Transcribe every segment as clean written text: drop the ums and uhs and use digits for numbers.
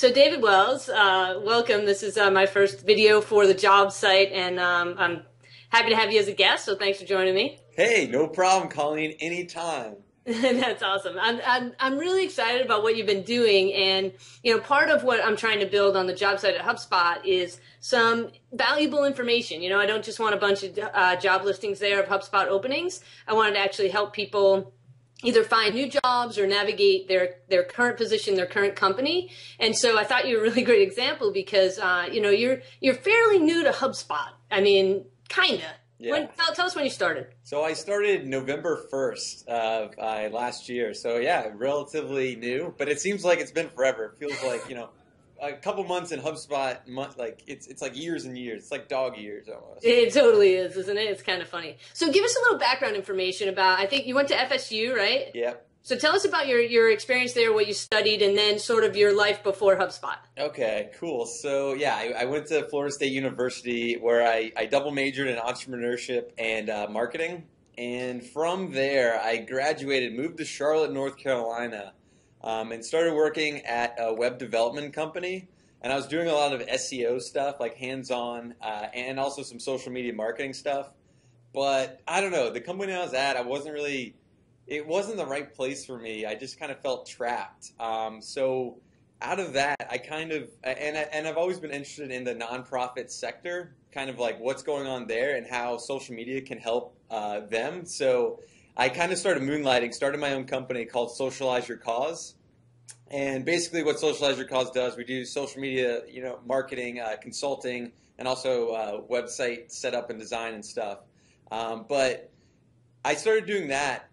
So David Wells, welcome. This is my first video for the job site, and I'm happy to have you as a guest. So thanks for joining me. Hey, no problem, Colleen. Anytime. That's awesome. I'm really excited about what you've been doing, and part of what I'm trying to build on the job site at HubSpot is some valuable information. I don't just want a bunch of job listings there of HubSpot openings. I wanted to actually help people either find new jobs or navigate their current position, their current company. And so I thought you were a really great example because you're fairly new to HubSpot. I mean, kinda. Yeah. Tell us when you started. So I started November 1st of last year. So yeah, relatively new, but it seems like it's been forever. It feels like, a couple months in HubSpot, it's like years and years. It's like dog years almost. It totally is, isn't it? It's kind of funny. So give us a little background information about, I think you went to FSU, right? Yep. So tell us about your experience there, what you studied, and then sort of your life before HubSpot. Okay, cool. So yeah, I went to Florida State University where I double majored in entrepreneurship and marketing. And from there, I graduated, moved to Charlotte, North Carolina, and started working at a web development company. And I was doing a lot of SEO stuff, like hands-on, and also some social media marketing stuff. But I don't know, the company I was at, it wasn't the right place for me. I just kind of felt trapped. So out of that, I kind of, and I've always been interested in the nonprofit sector, kind of like what's going on there and how social media can help them. So I kind of started moonlighting, started my own company called Socialize Your Cause. And basically what Socialize Your Cause does, we do social media, marketing, consulting, and also website setup and design and stuff. But I started doing that,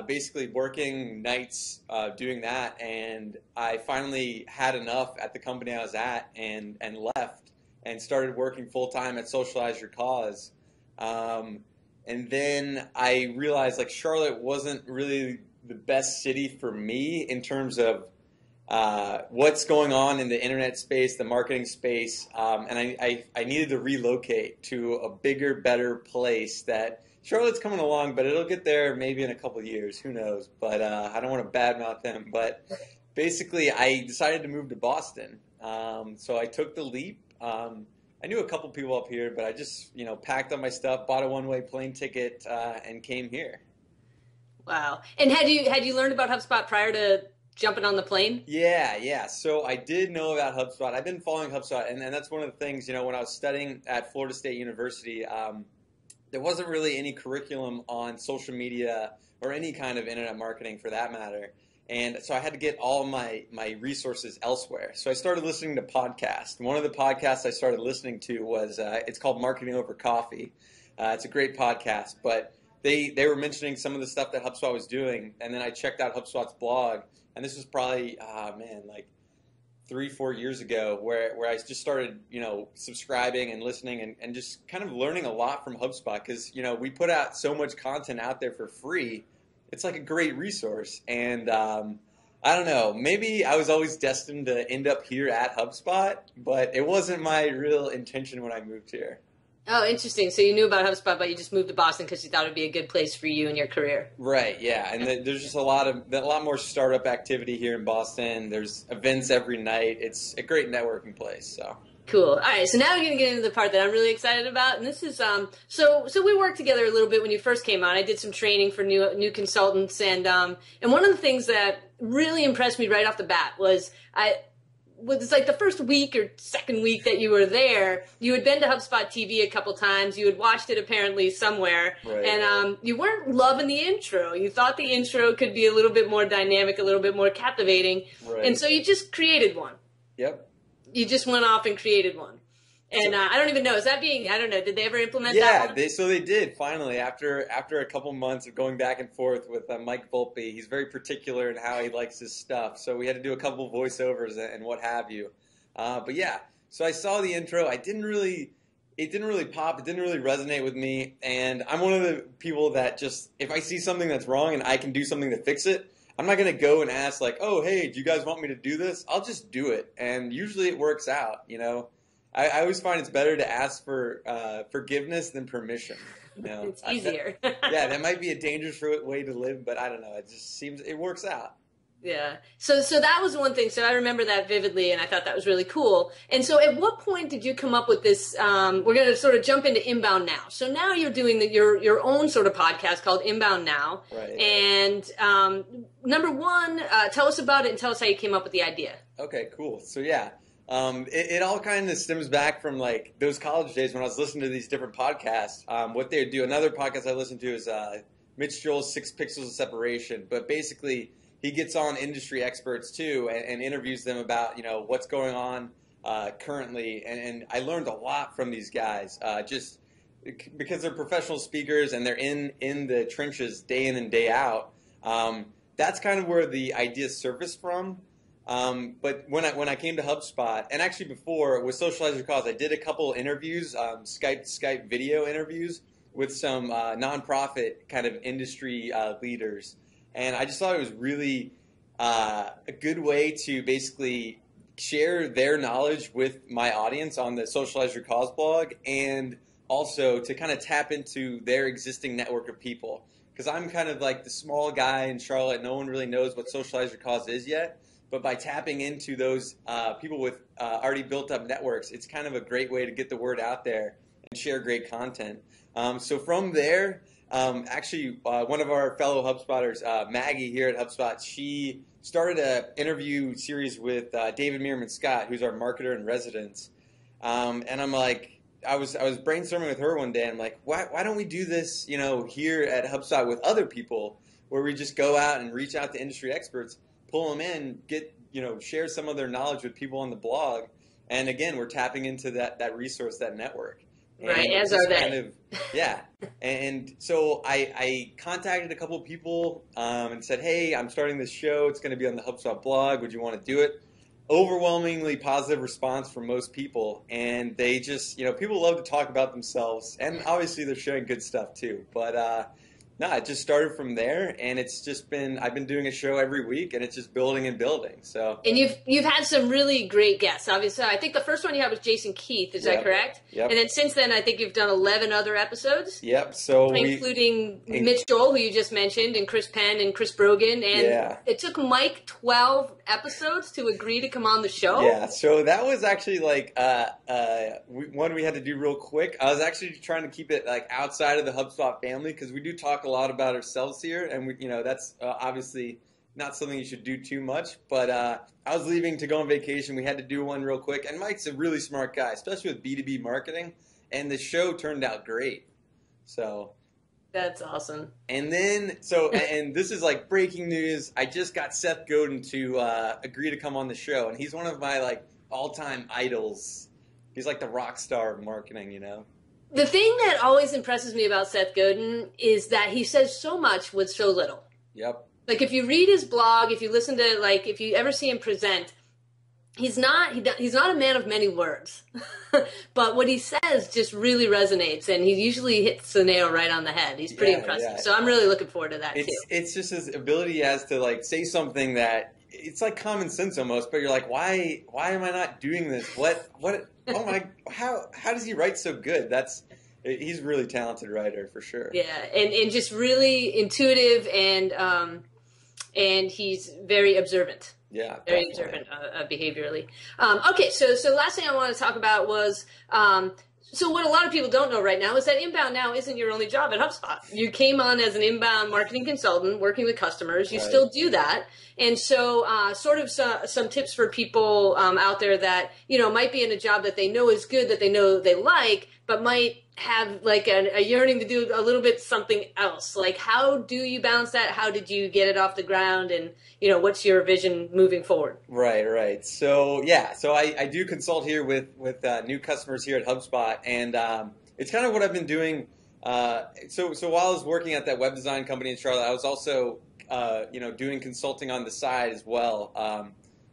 basically working nights doing that, and I finally had enough at the company I was at and left and started working full-time at Socialize Your Cause. And then I realized like Charlotte wasn't really the best city for me in terms of what's going on in the internet space, the marketing space, and I needed to relocate to a bigger, better place that Charlotte's coming along, but it'll get there maybe in a couple of years. Who knows? But I don't want to badmouth them. But basically, I decided to move to Boston. So I took the leap. I knew a couple people up here, but I just packed up my stuff, bought a one-way plane ticket, and came here. Wow! And had you learned about HubSpot prior to jumping on the plane? Yeah. So I did know about HubSpot. I've been following HubSpot, and that's one of the things. When I was studying at Florida State University. There wasn't really any curriculum on social media or any kind of internet marketing for that matter. And so I had to get all my resources elsewhere. So I started listening to podcasts. One of the podcasts I started listening to was, it's called Marketing Over Coffee. It's a great podcast, but they were mentioning some of the stuff that HubSpot was doing. And then I checked out HubSpot's blog, and this was probably, like 3-4 years ago where I just started, subscribing and listening and just kind of learning a lot from HubSpot because, we put out so much content out there for free. It's like a great resource. And I don't know, maybe I was always destined to end up here at HubSpot, but it wasn't my real intention when I moved here. Oh, interesting. So you knew about HubSpot, but you just moved to Boston because you thought it'd be a good place for you in your career. Right. Yeah. And there's just a lot more startup activity here in Boston. There's events every night. It's a great networking place. So cool. All right. So now we're going to get into the part that I'm really excited about. And this is, so we worked together a little bit when you first came on. I did some training for new consultants. And one of the things that really impressed me right off the bat was it's like the first week or second week that you were there, you had been to HubSpot TV a couple times. You had watched it apparently somewhere. Right. And you weren't loving the intro. You thought the intro could be a little bit more dynamic, a little bit more captivating. Right. And so you just created one. Yep. You just went off and created one. And I don't even know, I don't know, did they ever implement that one? Yeah, so they did, finally, after a couple months of going back and forth with Mike Volpe. He's very particular in how he likes his stuff, so we had to do a couple voiceovers and what have you. But yeah, so I saw the intro. It didn't really pop, it didn't really resonate with me, and I'm one of the people that just, if I see something that's wrong and I can do something to fix it, I'm not going to go and ask like, oh, hey, do you guys want me to do this? I'll just do it, and usually it works out, I always find it's better to ask for forgiveness than permission. It's easier. Yeah, that might be a dangerous way to live, but I don't know. It just seems it works out. Yeah. So that was one thing. So I remember that vividly, and I thought that was really cool. And so at what point did you come up with this? We're going to sort of jump into Inbound Now. So now you're doing your own sort of podcast called Inbound Now. Right. And number one, tell us about it and tell us how you came up with the idea. Okay, cool. So yeah, it all kind of stems back from like those college days when I was listening to these different podcasts. What they would do, another podcast I listened to is Mitch Joel's 6 Pixels of Separation. But basically, he gets on industry experts too and interviews them about, you know, what's going on currently. And I learned a lot from these guys just because they're professional speakers and they're in the trenches day in and day out. That's kind of where the idea surfaced from. But when I came to HubSpot, and actually before with Socialize Your Cause, I did a couple interviews, Skype video interviews with some nonprofit kind of industry leaders. And I just thought it was really a good way to basically share their knowledge with my audience on the Socialize Your Cause blog, and also to kind of tap into their existing network of people. Because I'm kind of like the small guy in Charlotte. No one really knows what Socialize Your Cause is yet. But by tapping into those people with already built up networks, it's kind of a great way to get the word out there and share great content. So from there, actually, one of our fellow HubSpotters, Maggie here at HubSpot, she started an interview series with David Meerman-Scott, who's our marketer in residence. And I'm like, I was brainstorming with her one day. And I'm like, why don't we do this, you know, here at HubSpot with other people, where we just go out and reach out to industry experts, pull them in, get, you know, share some of their knowledge with people on the blog. And again, we're tapping into that resource, that network. Right, as are they. Yeah. And so I contacted a couple of people and said, hey, I'm starting this show. It's going to be on the HubSpot blog. Would you want to do it? Overwhelmingly positive response from most people. And they just, you know, people love to talk about themselves. And obviously they're sharing good stuff too. But no, it just started from there, and it's just been, I've been doing a show every week, and it's just building and building. So, and you've had some really great guests. Obviously, I think the first one you had was Jason Keith. Is that correct? Yep. And then since then, I think you've done 11 other episodes. Yep. So including Mitch Joel, who you just mentioned, and Chris Penn and Chris Brogan, and it took Mike 12 episodes to agree to come on the show. Yeah. So that was actually like one we had to do real quick. I was actually trying to keep it like outside of the HubSpot family, because we do talk a lot about ourselves here, and we, you know, that's obviously not something you should do too much. But I was leaving to go on vacation. We had to do one real quick, and Mike's a really smart guy, especially with B2B marketing, and the show turned out great. So that's awesome. And then and this is like breaking news. I just got Seth Godin to agree to come on the show, and he's one of my like all-time idols. He's like the rock star of marketing, you know. The thing that always impresses me about Seth Godin is that he says so much with so little. Yep. Like if you read his blog, if you listen to, like, if you ever see him present, he's not a man of many words. But what he says just really resonates, and he usually hits the nail right on the head. He's pretty impressive. Yeah. So I'm really looking forward to that too. It's just his ability he has to like say something that it's like common sense almost, but you're like, why am I not doing this? What oh my, how does he write so good? He's a really talented writer for sure. Yeah, and just really intuitive, and he's very observant. Yeah, very observant behaviorally. Okay, so last thing I want to talk about was so what a lot of people don't know right now is that InboundNow isn't your only job at HubSpot. You came on as an inbound marketing consultant working with customers. You still do that. And so sort of some tips for people out there that, you know, might be in a job that they know is good, that they know they like, but might have like a yearning to do a little bit something else. Like, how do you balance that? How did you get it off the ground? And, you know, what's your vision moving forward? Right. So, yeah, so I do consult here with new customers here at HubSpot, and it's kind of what I've been doing. So while I was working at that web design company in Charlotte, I was also, doing consulting on the side as well.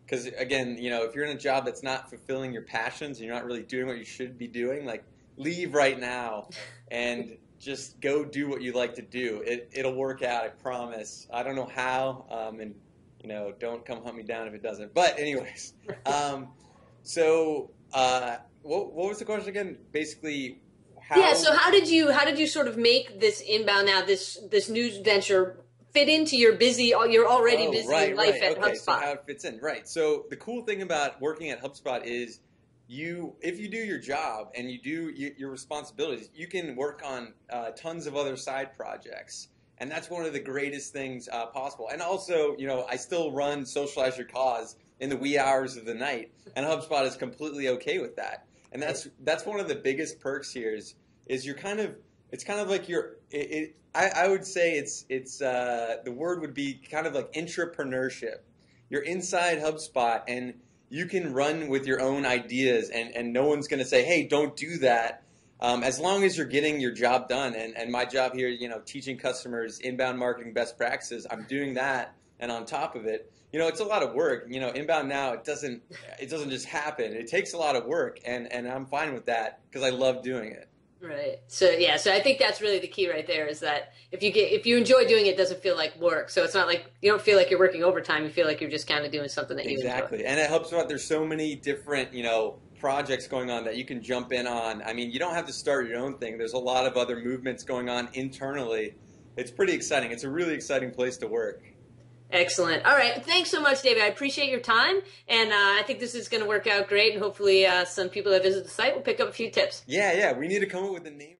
Because, again, you know, if you're in a job that's not fulfilling your passions and you're not really doing what you should be doing, like, leave right now and just go do what you like to do. It'll work out, I promise. I don't know how, and, you know, don't come hunt me down if it doesn't. But anyways, what was the question again? Basically, how... Yeah, so how did you sort of make this InboundNow, this new venture fit into your your already busy life at okay. HubSpot. So how it fits in, right? So the cool thing about working at HubSpot is if you do your job and you do your responsibilities, you can work on tons of other side projects. And that's one of the greatest things possible. And also, I still run Socialize Your Cause in the wee hours of the night, and HubSpot is completely okay with that. And that's one of the biggest perks here is it's kind of like I would say it's the word would be kind of like intrapreneurship. You're inside HubSpot and you can run with your own ideas, and no one's going to say, hey, don't do that. As long as you're getting your job done, and my job here, teaching customers inbound marketing best practices, I'm doing that, and on top of it, it's a lot of work. InboundNow, it doesn't just happen. It takes a lot of work, and I'm fine with that because I love doing it. Right. So I think that's really the key right there is that if you enjoy doing it, it doesn't feel like work. So it's not like you don't feel like you're working overtime. You feel like you're just kind of doing something that you enjoy. Exactly. And it helps out. There's so many different, projects going on that you can jump in on. I mean, you don't have to start your own thing. There's a lot of other movements going on internally. It's pretty exciting. It's a really exciting place to work. Excellent. All right. Thanks so much, David. I appreciate your time. And I think this is going to work out great. And hopefully some people that visit the site will pick up a few tips. Yeah. We need to come up with a name.